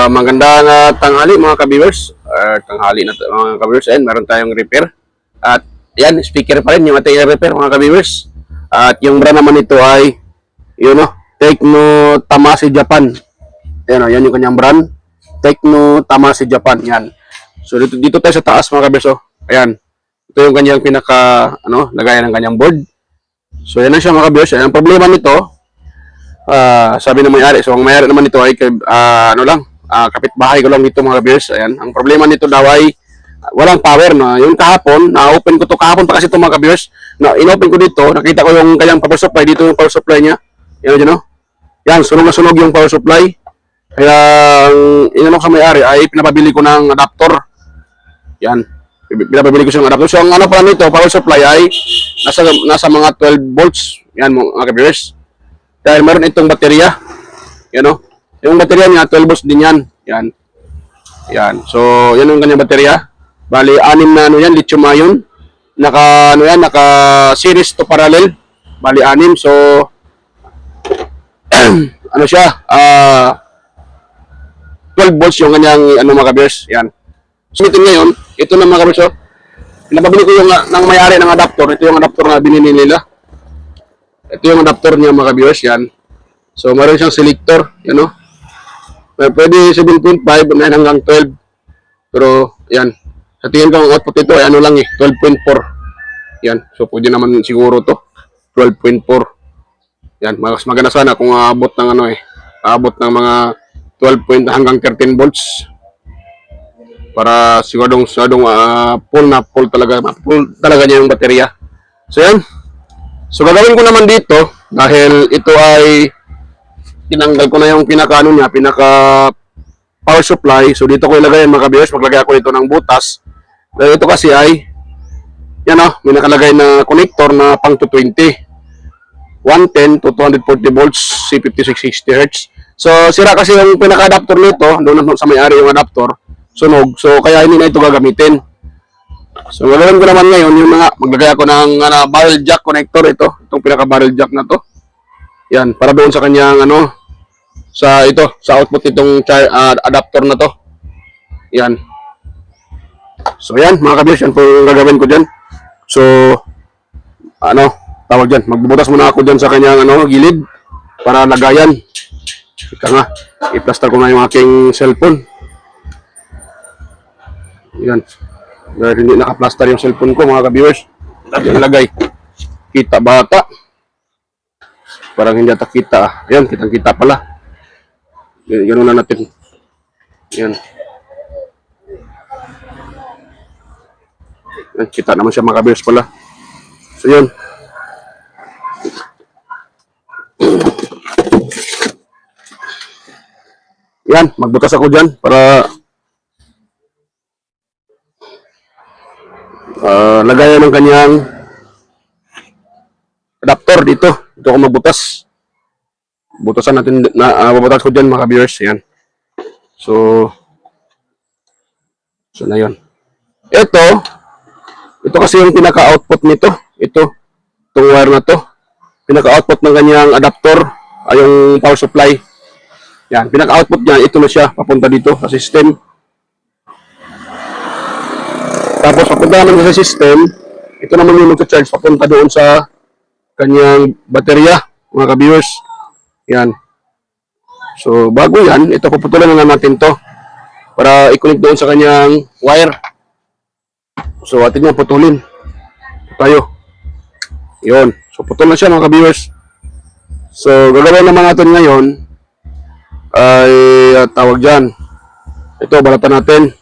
Magandang tanghali mga ka-viewers. Tanghali na mga ka-viewers. Ayan, meron tayong repair. At yan, speaker pa rin yung ating repair mga ka-viewers. At yung brand naman nito ay, yun o, Tecno Tamashii Japan. Ayan o, yan yung kanyang brand. Tecno Tamashii Japan. Yan. So dito tayo sa taas mga ka-viewers. Ayan. Ito yung kanyang lagayan ng kanyang board. So yan lang siya mga ka-viewers. Ang problema nito, sabi ng may-ari. So, ang may-ari naman nito ay kapitbahay ko lang dito mga beers. Ayan. Ang problema nito daw ay walang power na. Yung kahapon, na-open ko to kahapon pa kasi ito mga beers. Na in-open ko dito, nakita ko yung kanyang power supply dito, yung power supply niya. Yan, yan, sunog na sunog yung power supply. Kaya ang inanok sa may-ari ay pinapabili ko ng adapter. Yan. Pinapabili ko siya ng adapter. So, ang pala nito, power supply ay nasa mga 12 volts. Yan mga beers. Dahil meron itong baterya. Yan o. Yung baterya niya, 12 volts din yan. Yan. Yan. So, yan yung kanyang baterya. Bali, 6 na yan, lithium ion. Naka series to parallel. Bali, 6. So, siya, 12 volts yung kanyang, mga kabers. Yan. So, ito ngayon, ito na mga kabers. Pinapabili ko yung ng may-ari ng adapter. Ito yung adapter na binili nila. Ito yung adapter niya mga viewers, yan. So, meron siyang selector, yan o. Pwede 7.5, hanggang 12. Pero, yan. Sa tingin ko ang output ito, ay 12.4. Yan. So, pwede naman siguro to 12.4. Yan. Mas maganda sana kung aabot ng aabot ng mga 12 hanggang 13 volts. Para siguradong full talaga niya yung baterya. So, yan. So gagawin ko naman dito dahil ito ay tinanggal ko na yung pinaka power supply. So dito ko ilagay mga kabiyos, maglagay ako dito ng butas. Dahil ito kasi ay may nakalagay na connector na pang 220. 110 to 240 volts, C5660 Hz. So sira kasi yung pinaka-adapter nito, doon sa may-ari yung adapter, sunog. So kaya hindi na ito gagamitin. So, gagawin ko naman ngayon yung maglagay ako ng barrel jack connector itong pinaka-barrel jack na to. Yan, para doon sa kanyang sa output itong adapter na to. Yan. So, yan, mga kabiyos, yan po yung gagawin ko dyan. So, tawag dyan, magbubutas muna ako dyan sa kanyang gilid para lagayan. Ika nga, i-plaster ko na yung aking cellphone. Yan. Dahil hindi naka-plaster yung cellphone ko mga ka-viewers. Yan lagay. Kita bata. Parang hindi ata kita. Ayan, kitang-kita pala. Ganun na natin. Yan. Yan, kita naman siya mga ka-viewers pala. So yun. Yan, magbutas ako dyan para lagayan ng kanyang adapter dito. Dito ako magbutas. Butasan natin mabutas ko dyan mga viewers. Yan. So na yun. Ito kasi yung pinaka-output nito. Itong wire na to. Pinaka-output ng kanyang adapter ay yung power supply. Yan. Pinaka-output niya, ito na siya. Papunta dito sa system. Tapos papunta naman sa system, ito naman yung mag-charge papunta doon sa kanyang baterya, mga ka-viewers. Yan. So, bago yan, ito puputulan na natin to para i-connect doon sa kanyang wire. So, atin nyo putulin. Tayo. Yun. So, putol na siya mga ka-viewers. So, gagawin naman natin ngayon ay tawag dyan. Ito, balatan natin.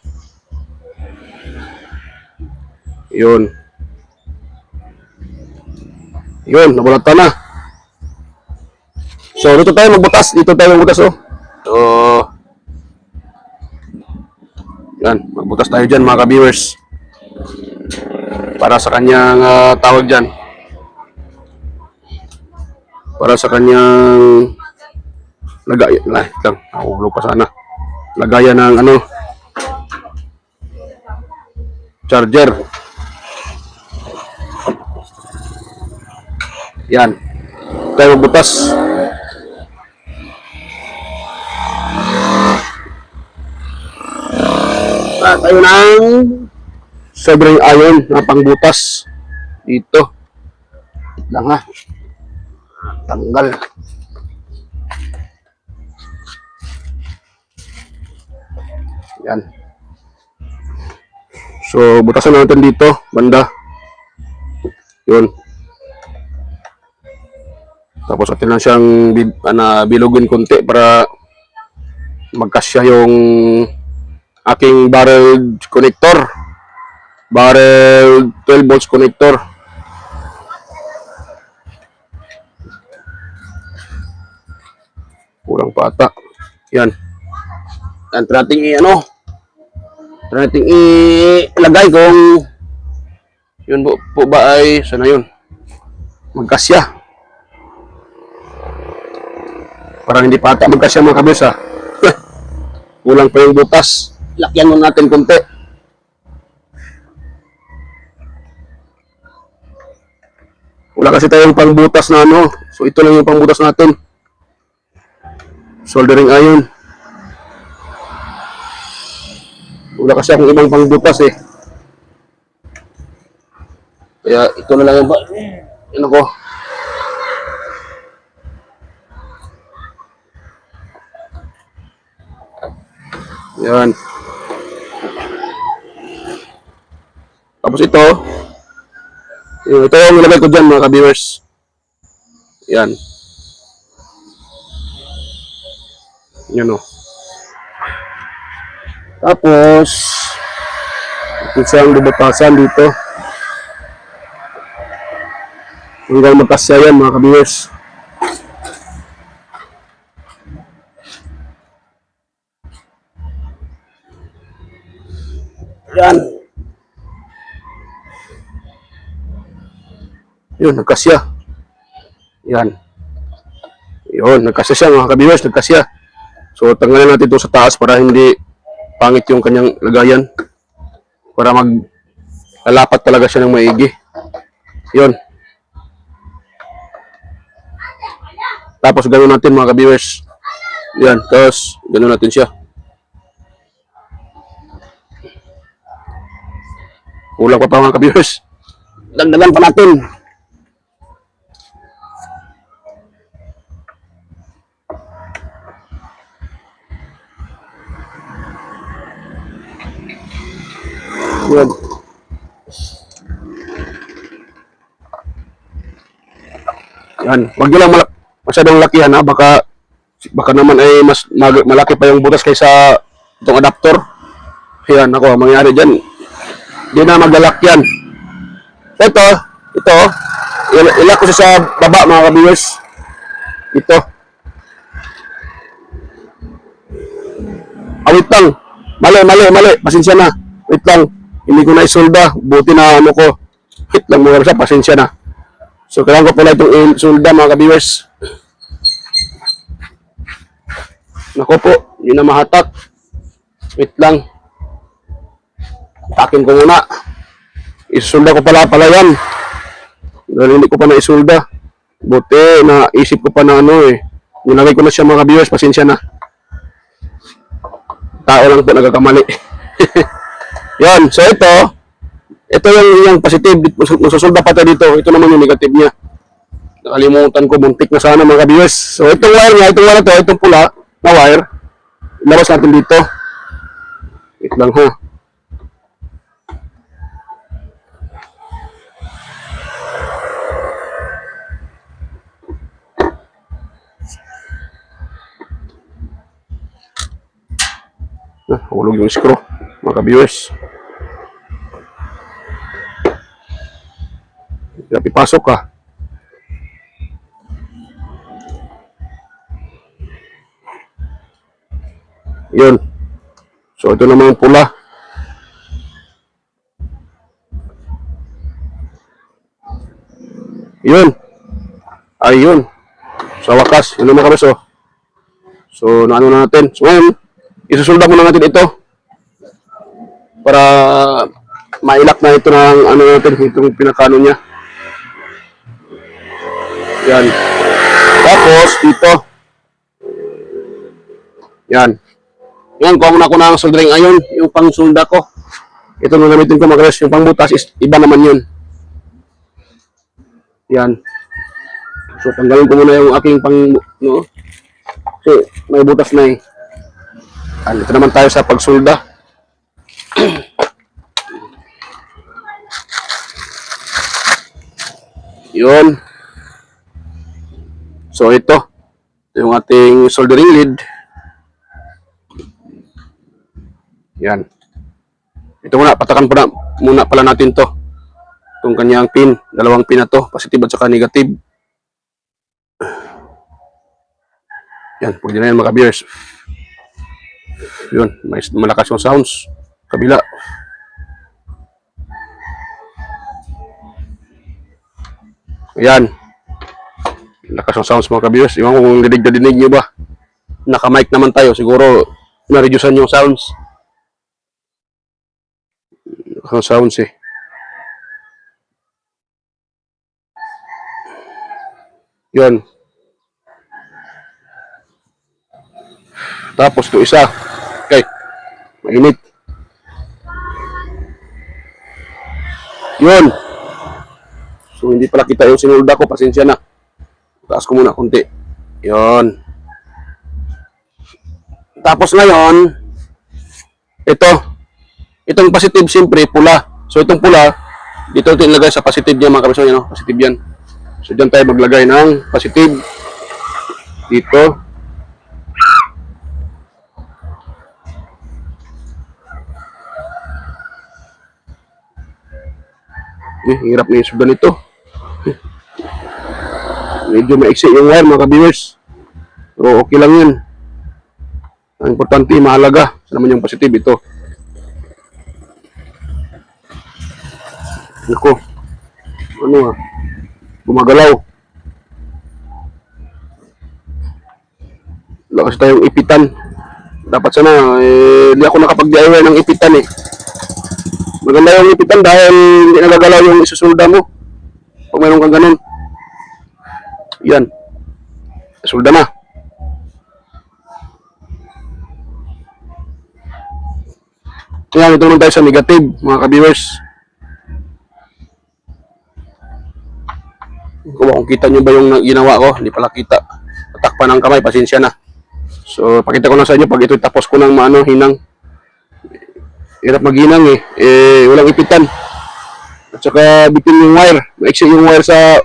Yun. Yun, nabulatan na. So, dito tayo magbutas. Dito tayo magbutas, oh. So, yan. Magbutas tayo dyan, mga ka-viewers. Para sa kanyang tawag dyan. Para sa kanyang lagayan. Lang. Nahulog pa sana. Lagayan ng charger. Yan. Tayo magbutas. tayo ng sobrang iron na pangbutas dito. Lang ha. Tanggal. Yan. So, butasan natin dito, banda. Yun. Tapos atin lang siyang bilugin konti para magkasya yung aking barrel connector. Barrel 12 volts connector. Kulang pa ata. Yan. Yan, try nating ilagay kung yun po ba ay sana yun magkasya para hindi pa ata magkasya mga kabis ha. Kulang pa yung butas, lakyan mo natin konti. Wala kasi tayong pangbutas na ano, so ito lang yung pangbutas natin, soldering iron. Wala kasi akong ibang pangbutas eh. Kaya ito na lang yung ano ko. Yan. Tapos ito yung nilagay ko dyan mga ka-viewers. Yan. Yan o. Tapos ito siyang bubutasan dito hanggang magkasya yan mga ka-viewers. Yan. Yun, nagkasya. Yan. Yun, nagkasya siya mga ka-viewers, nagkasya. So, tanggalin natin ito sa taas para hindi pangit yung kanyang lagayan. Para maglalapat talaga siya ng maigi. Yun. Tapos, ganoon natin mga ka-viewers. Yan, tapos, ganoon natin siya. Kulang pa mga ka-viewers. Dagdagan pa natin. Yan. Yan. Wag nyo lang masyadong lakihan ha. Baka naman ay mas malaki pa yung butas kaysa itong adapter. Yan ako, mangyari dyan. Hindi na maglalak yan. Ito, ilak ko siya sa baba mga ka-viewers. Ito. Wait lang. Mali. Pasensya na. Wait lang. Hindi ko na isolda. Buti na ano ko. Wait lang mga ka-viewers. Pasensya na. So, kailangan ko pala itong isolda mga ka-viewers. Nako po. Hindi na mahatak. Wait lang. Takin ko muna. Isolda ko pala yan. Dahil hindi ko pa na-isolda. Buti na isip ko pa na ano eh. Nilagay ko na siya mga viewers. Pasensya na. Tao lang po nagkakamali. Yan. So ito yung positive. Masusolda pa tayo dito. Ito naman yung negative niya. Nakalimutan ko. Muntik na sana mga viewers. So itong wire niya. Itong wire to. Itong pula na wire. Ilabas natin dito. Wait lang ha. Hulog yung screw, mga viewers. Dapat pasok ka. Yun. So, ito naman yung pula. Yun. Ayun. Sa wakas, yun naman kami so. So, naano na natin. So, ngayon, isusulda muna natin ito para mailak na ito ng ano natin, itong pinakano niya. Yan. Tapos dito. Yan. Yan, kuha muna ko ng soldering iron, yung pang sulda ko. Ito nung gamitin ko mga kabiyos, yung pang butas is iba naman yun. Yan. So, tanggalin ko muna yung aking pang, no? Kasi may butas na eh. Dito naman tayo sa pagsulda. Yun. So, ito yung ating soldering lead. Yan. Ito muna, patakan muna pala natin to. Itong kanyang pin, dalawang pin na to, positive at saka negative. Yan, pwede na yan mga ka-viewers. Yun, may malakas yung sounds. Kabila. Ayan. Lakas yung sounds mga ka-viewers. Iwan ko kung dinig nyo ba. Naka-mic naman tayo. Siguro, na-reducean yung sounds. Lakas yung sounds eh. Yun. Tapos ito isa. Okay. Mainit. Yun. So, hindi pala kita yung sinulda ko. Pasensya na. Taas ko muna konti. Yun. Tapos ngayon, itong positive siyempre, pula. So, itong pula, dito ito ilagay sa positive niya mga kabisyon. No? Positive yan. So, dyan tayo maglagay ng positive. Dito. Hirap na yung sudan ito. Medyo maiksi yung wire mga ka-viewers. Pero okay lang yun. Ang importante, mahalaga. Sa naman yung positive ito. Ako. Ano ah. Gumagalaw. Wala kasi tayong ipitan. Dapat sana, hindi ako nakapag-DIY ng ipitan eh. Maganda yung ipitan dahil hindi nagagalaw yung isusulda mo. Pag mayroon kang ganun. Yan. Sulda na. Yan, ito naman tayo sa negative, mga ka-viewers. Kung kita nyo ba yung ginawa ko, hindi pala kita. Patakpan ng kamay, pasensya na. So, pakita ko na sa inyo pag ito tapos ko ng hinang. Hirap maghinang eh. Walang ipitan. At saka bitin yung wire. Maiksi yung wire sa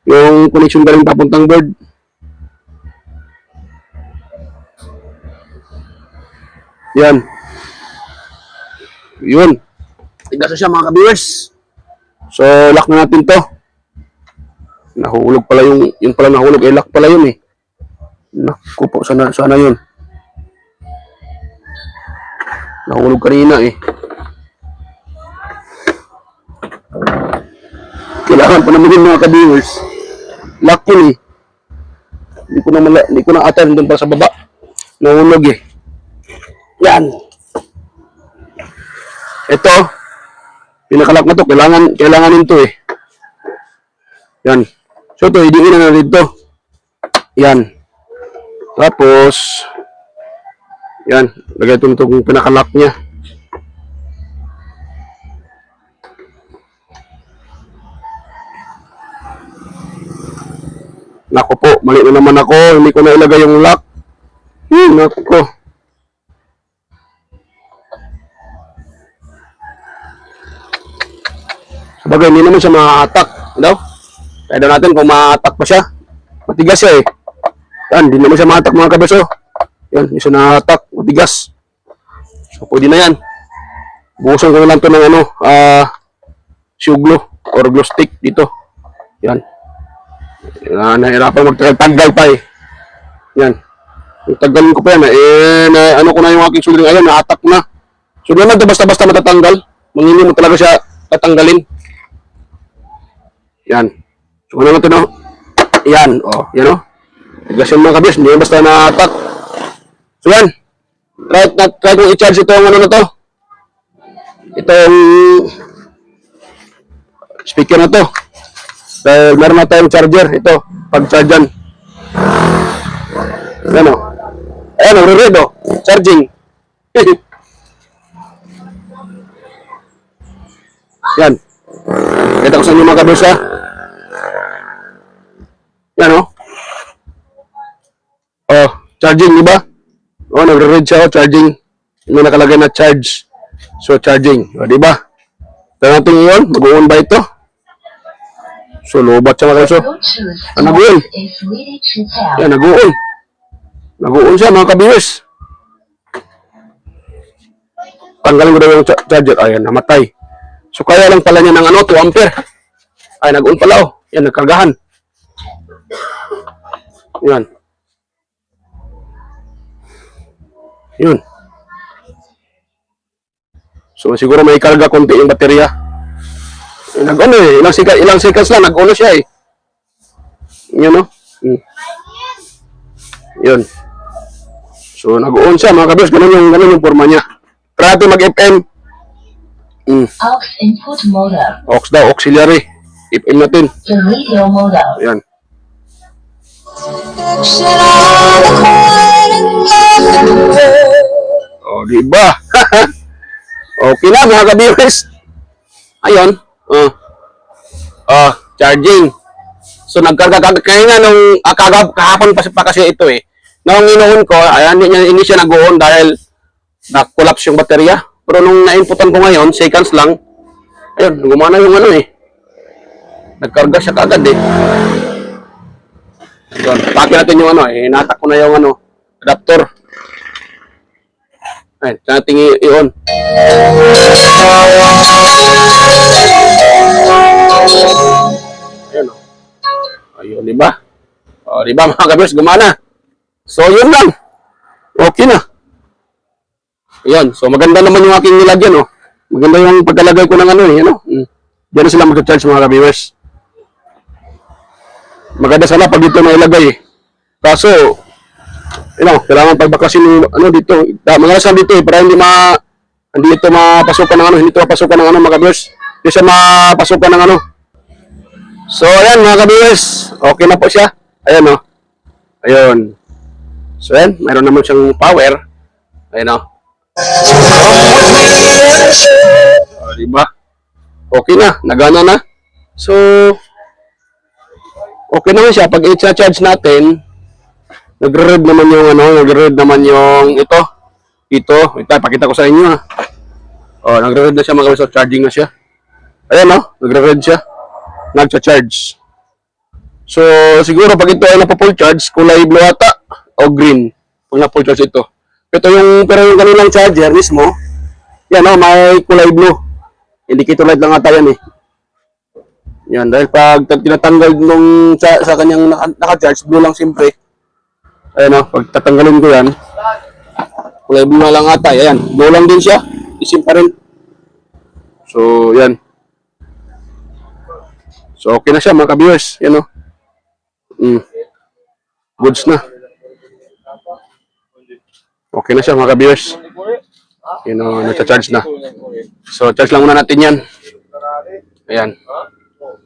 yung connection galing papuntang board. Yan. Yun. Tigas na siya mga ka-viewers. So, lock na natin to. Nahulog pala yung pala nahulog. Lock pala yun eh. Naku po, sana yun. Nahulog kanina eh. Kailangan pa naman yun mga ka-viewers. Lock yun eh. Hindi ko na attend doon pa sa baba. Nahulog eh. Yan. Ito. Pinakalock na to. Kailangan nito eh. Yan. So ito, hidiin na dito. Yan. Tapos, yan. Lagay ito itong pinakalock niya. Naku po, mali na naman ako. Hindi ko na ilagay yung lock. Naku ko. Sabagay, hindi naman siya ma-attack. Ano? Kaya daw natin kung ma-attack pa siya. Matigas siya eh. Yan, hindi naman siya ma-attack mga kabeso. Yan, hindi siya na-attack. Matigas. So, pwede na yan. Buhusan ko na lang ito ng shoe glue or glue stick dito. Yan. Nahirapan magtagal pa eh. Yan. Tagalin ko pa yan ano ko na yung aking soldering iron, na-attack na. So, naman ito basta-basta matatanggal. Mangini mo talaga siya tatanggalin. Yan. So, ano naman ito, no? Yan. O, yan o. Tigas yung mga kabis. Hindi yan basta na-attack. So, yan. Try kong i-charge itong ano na to. Itong speaker na to. Dahil meron na tayong charger. Ito. Pag-chargean. Yan o. Ayan o. Re-red o. Charging. Yan. Kita ko sa inyo mga kabiyos ha. Yan o. Oh, charging, di ba? Oh, nagre-read siya, charging. May nakalagay na charge. So, charging. O, di ba? Tignan natin yun. Mag-on ba ito? So, lobat siya mga kabiyos. Nag-on. Yan, nag-on. Nag-on siya mga kabiyos. Tanggalin ko daw yung charger. Ayan, namatay. So, kaya lang pala niya ng 2 ampere. Ay, nag-on pala oh. Yan, nagkargahan. Yan. Yun. So, siguro may karga konti yung baterya. Eh, nag-on eh. Ilang seconds lang, nag-on siya eh. Yun oh. Yun. So, nag-on siya mga kabiyos. Ganun yung forma niya. Try natin mag-FM. Aux input modem. Aux daw, auxiliary. FM natin. The radio modem. Ayan. O, diba? Okay na mga ka-viewers. Ayun. Charging. So, kaya nga nung kahapon pa kasi ito eh. Nung inuun ko, ayan, hindi siya nag-on dahil na-collapse yung baterya. Pero nung na-inputan ko ngayon, seconds lang, ayun, gumana yung eh. Nagkarga siya kagad eh. Ayun, pake natin yung hinatak ko na yung adapter. Ayun, sa natin i-on. Ayun o. Ayun, diba? O, diba mga kabiyos, gumana. So, yun lang. Okay na. Ayan, so maganda naman yung aking nilagyan, oh. Maganda yung pagkalagay ko ng Diyan na sila mag-charge mga ka-viewers. Maganda sana pag dito na ilagay, eh. Kaso, kailangan pagbakasin dito. Maganda sana dito, eh, para hindi ito mapasukan ng hindi ito mapasukan ng mga ka-viewers. Hindi siya mapasukan ng So, ayan mga ka-viewers. Okay na po siya. Ayan, oh. Ayun. So, ayan, mayroon naman siyang power. Ayan, oh. Diba? Okay na, nagana na. So, okay naman siya. Pag i-charge natin, nagre-read naman yung nagre-read naman yung ito. Ito, pakita ko sa inyo ha. Oh, nagre-read na siya mga kabiyos, charging na siya. Ayan nagre-read siya. Nagcha-charge. So, siguro pag ito ay napa-full charge, kulay blue ata o green. Pag na-full charge ito. Pero yung kanilang charger mismo, yan may kulay blue. Indicator light lang ata yan eh. Yan, dahil pag tinatanggal sa kanyang naka-charge, blue lang siyempre. Ayan pag tatanggalin ko yan, kulay blue na lang ata. Ayan, blue lang din siya. Isim pa rin. So, yan. So, okay na siya mga ka-viewers. Yan Goods na. Okay na siya mga ka-viewers. Nagcha-charge na. So, charge lang muna natin yan. Ayan.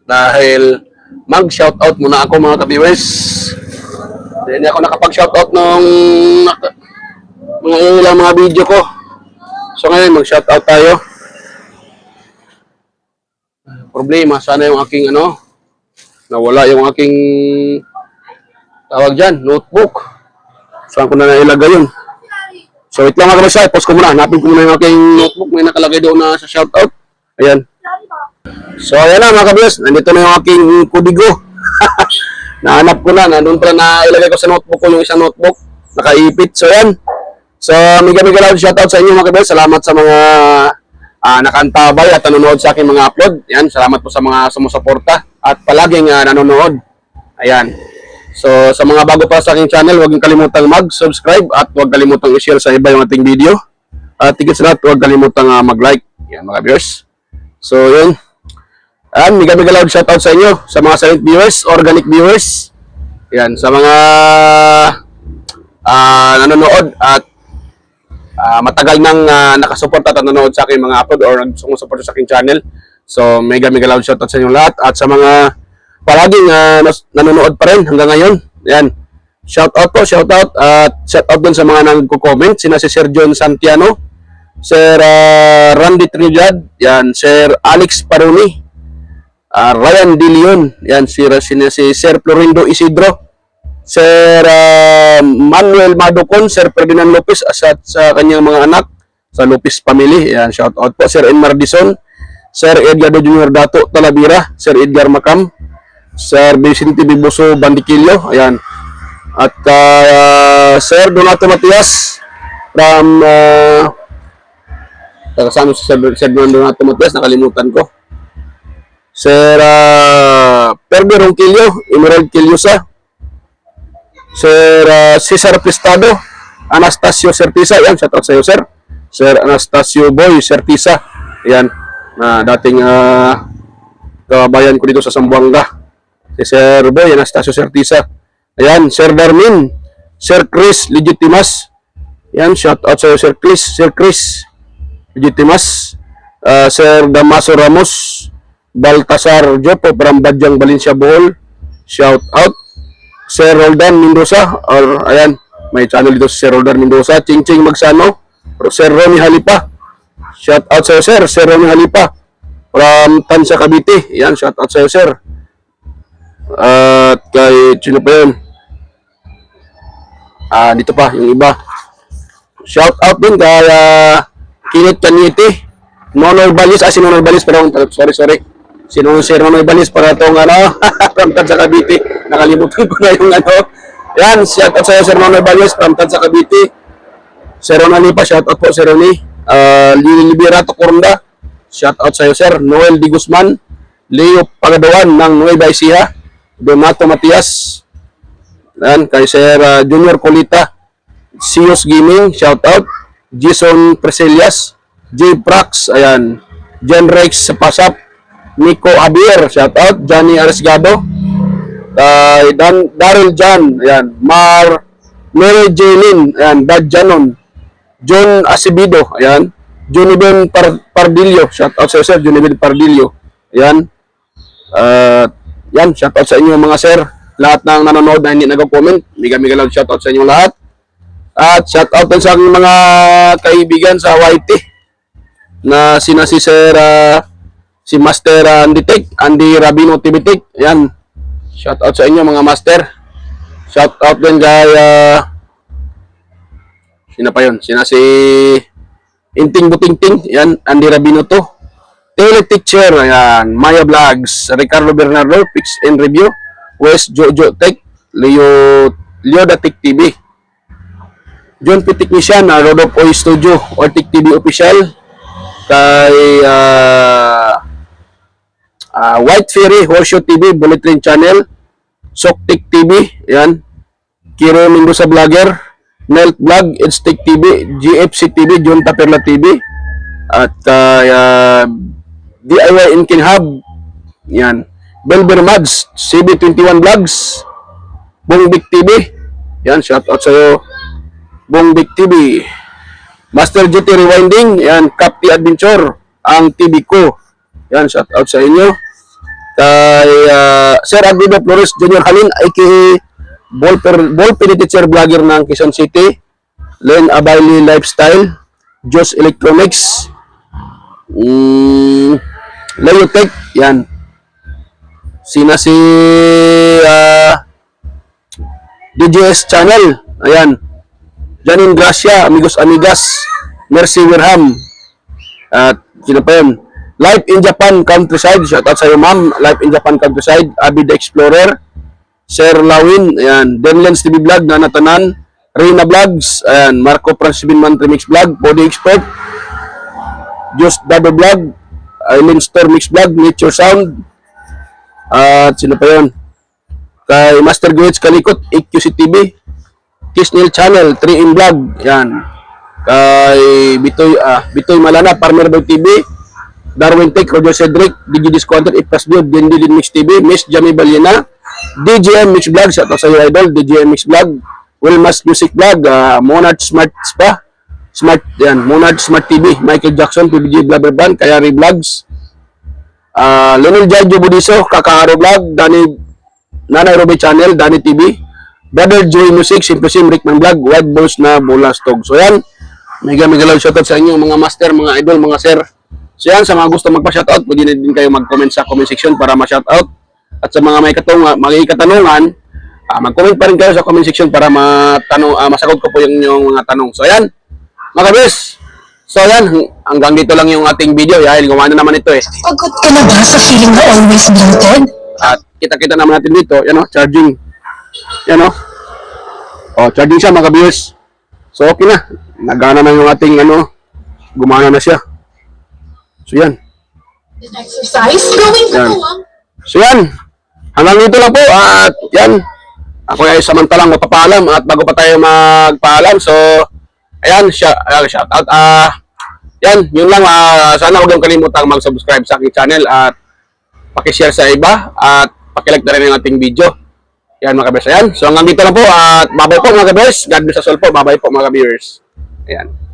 Dahil mag-shoutout muna ako mga ka-viewers. Hindi ako nakapag-shoutout nung ilang mga video ko. So, ngayon mag-shoutout tayo. Problema, sana yung aking nawala yung aking tawag dyan, notebook. Saan ko na nailagay yun? So, wait lang mga kabisay, post ko muna. Hanapin ko muna yung aking notebook. May nakalagay doon na sa shoutout. Ayan. So, ayan na mga kabis. Nandito na yung aking kudigo. Nahanap ko na. Nandun pala na ilagay ko sa notebook ko yung isang notebook. Nakaipit. So, ayan. So, mega loud shoutout sa inyo mga kabis. Salamat sa mga nakaantabay at nanonood sa aking mga upload. Ayan. Salamat po sa mga sumusuporta at palaging nanonood. Ayan. So, sa mga bago pa sa aking channel, huwag kang kalimutang mag-subscribe at huwag kalimutang i-share sa iba yung ating video. At higit sa lahat, huwag kalimutang mag-like. Yan mga viewers. So, yun. Ayan, mega loud shoutout sa inyo, sa mga silent viewers, organic viewers. Yan, sa mga nanonood at matagal nang nakasuporta at nanonood sa aking mga upload or sumusuporta sa aking channel. So, mega loud shoutout sa inyo lahat. At sa mga palaging nanonood pa rin hanggang ngayon. Yan. Shoutout po, shoutout. At shoutout dun sa mga nagko-comment. Sina si Sir John Santiano, Sir Randy Trinidad, yan, Sir Alex Paroni, Ryan De Leon, yan, si Sir Florindo Isidro, Sir Manuel Madocon, Sir Ferdinand Lopez at sa kanyang mga anak sa Lopez family. Yan, shout out po Sir Enmar Dison, Sir Edgardo Junior Dato Talavera, Sir Edgar Macam, Sir Vicente Biboso Bandiquillo, ayan. At Sir Donato Matias from kasama si Sir Donato Matias, nakalimutan ko. Sir Perbe Ronquillo, Emerald Quillosa, Sir Cesar Prestado, Anastasio Certisa, yan, shout out sa iyo, Sir. Sir Anastasio Boy Certisa, yan, na dating kabayan ko dito sa Zamboanga. Si Sir Boy Anastasio Certisa. Ayan, Sir Darmin, Sir Chris Legitimas. Yan, shout out sa iyo, Sir Chris Legitimas. Sir Damaso Ramos, Baltasar Jopo from Badyang, Valencia, Bohol. Shout out. Sir Roldan Mendoza, or ayan, may channel dito si Sir Roldan Mendoza. Ching Magsano, Sir Ronnie Halipa. Shout out sa iyo, Sir. Sir Ronnie Halipa from Tansa, Cavite. Yan, shout out sa iyo, Sir. At kay sino pa yun? Dito pa yung iba. Shout out din kay Kinit Canete, Nonoy Balis, si Nonoy Balis, pero sorry. Si Sir Nonoy Balis para itong from Tansa, Cavite. Nakalimutan ko na yung Yan, shout out sa iyo, Sir Nonoy Balis from Tansa, Cavite. Sir Ronnie pa, shout out po Sir Ronnie. Liberato Corunda, shout out sa iyo, Sir. Noel Di Guzman, Leo Pagadawan ng Nueva Ecija, Donato Matias, yan, kay Sir Junior Colita, Sios Gaming, shout out. Jason Preselias, J Prax, ayan, John Rex Pasap, Nico Javier, shout out. Johnny Aresgado, kay Daryl Jan, ayan, Mary Jaylin, ayan, Dad Janon, John Acebido, ayan, Johnny Ben Pardillo, shout out sa Sir Johnny Ben Pardillo, ayan. Yan, shout out sa inyo mga sir. Lahat ng nanonood na hindi nag-comment, mega lang shout out sa inyo lahat. At shout out din sa aking mga kaibigan sa YT na si Sir si Master Andy Rabino TV Tech. Yan, shout out sa inyo mga master. Shout out din kay sino pa yun? Si Inting Butingting. Yan, Andy Rabino to. Teacher, ayan, Maya Vlogs, Ricardo Bernardo, Pix and Review, West Jojo Tech, Leo Datic TV, John P. Technician, Rodolfo Oy Studio, Ortic TV Official, kay White Ferry, Horseshoe TV, Bullet Train Channel, Soktik TV, ayan, Kiro Mendoza Vlogger, Nelt Vlog, Edstick TV, GFC TV, John Taperla TV, at DIY Inkin Hub, yan, Belber Mads, CB21 Vlogs, Bongbik TV, yan, shout out sa iyo, Bongbik TV, Master GT Rewinding, yan, Capti Adventure, ang TV ko, yan, shout out sa inyo, kay Sir Aguido Flores Junior Halin, aka Ball Teacher Vlogger ng Quezon City, Len Abaili Lifestyle, Jos Electronics, Leotech, yan. Sina si DJS Channel, ayan. Janine Gracia, Amigos Amigas, Mercy Wirham, at sino pa yun? Life in Japan Countryside, shout out sa iyo ma'am. Life in Japan Countryside, Abby the Explorer, Sir Lawin, ayan. Denlens TV Vlog, Nanatanan, Reina Vlogs, ayan. Marco Francis Binman Remix Vlog, Body Expert, Just Dado Vlog, Island Store Mix Vlog, Nature Sound, at sino pa yun? Kay Master Grades Kalikot, EQC TV, Kisnil Channel, 3in Vlog, yan. Kay Bitoy Malana, Farmer Boy TV, Darwin Tech, Roger Cedric, DJ Discounter, Ipras Build, Dindilin Mix TV, Miss Jamie Baliena, DJM Mix Vlog, shout out sa iyo idol, DJM Mix Vlog, Wilmas Music Vlog, Monarch Smart Spa, Smart, yan, Monarch Smart TV, Michael Jackson, PBG Blabber Band, Kayari Vlogs, Leonel Jajo Budiso, Kakaharo Vlog, Nanay Robe Channel, Dani TV, Brother Joy Music, Simple Sim, Rickman Vlog, White Balls na Bulastog. So yan, Mega love shoutout sa inyo mga master, mga idol, mga sir. So yan, sa mga gusto magpa-shoutout, pwede na din kayo mag-comment sa comment section para ma-shoutout. At sa mga may katanungan, mag-comment pa rin kayo sa comment section para masagot ko po yung inyong mga tanong. So yan, mga kabiyers. So yan, hanggang dito lang yung ating video. Dahil gumana naman ito eh. Pagod ka na ba sa feeling na always bloated? At kita-kita naman natin dito, yan o, charging. Yan o. O, charging siya mga kabiyers. So okay na. Nagana na yung ating gumana na siya. So yan. Exercise? Gawin ko Yan. po lang. So yan. Hanggang dito lang po. At yan. Ako ay samantalang magpapaalam. At bago pa tayo magpaalam. So, ayan. Shout out. Yan. Yun lang. Sana huwag yung kalimutang mag-subscribe sa aking channel. At pakishare sa iba. At pakilike na rin yung ating video. Yan mga kabers. Ayan. So hanggang dito lang po. At bye-bye po mga kabers. God bless us all po. Bye-bye po mga kabers. Ayan.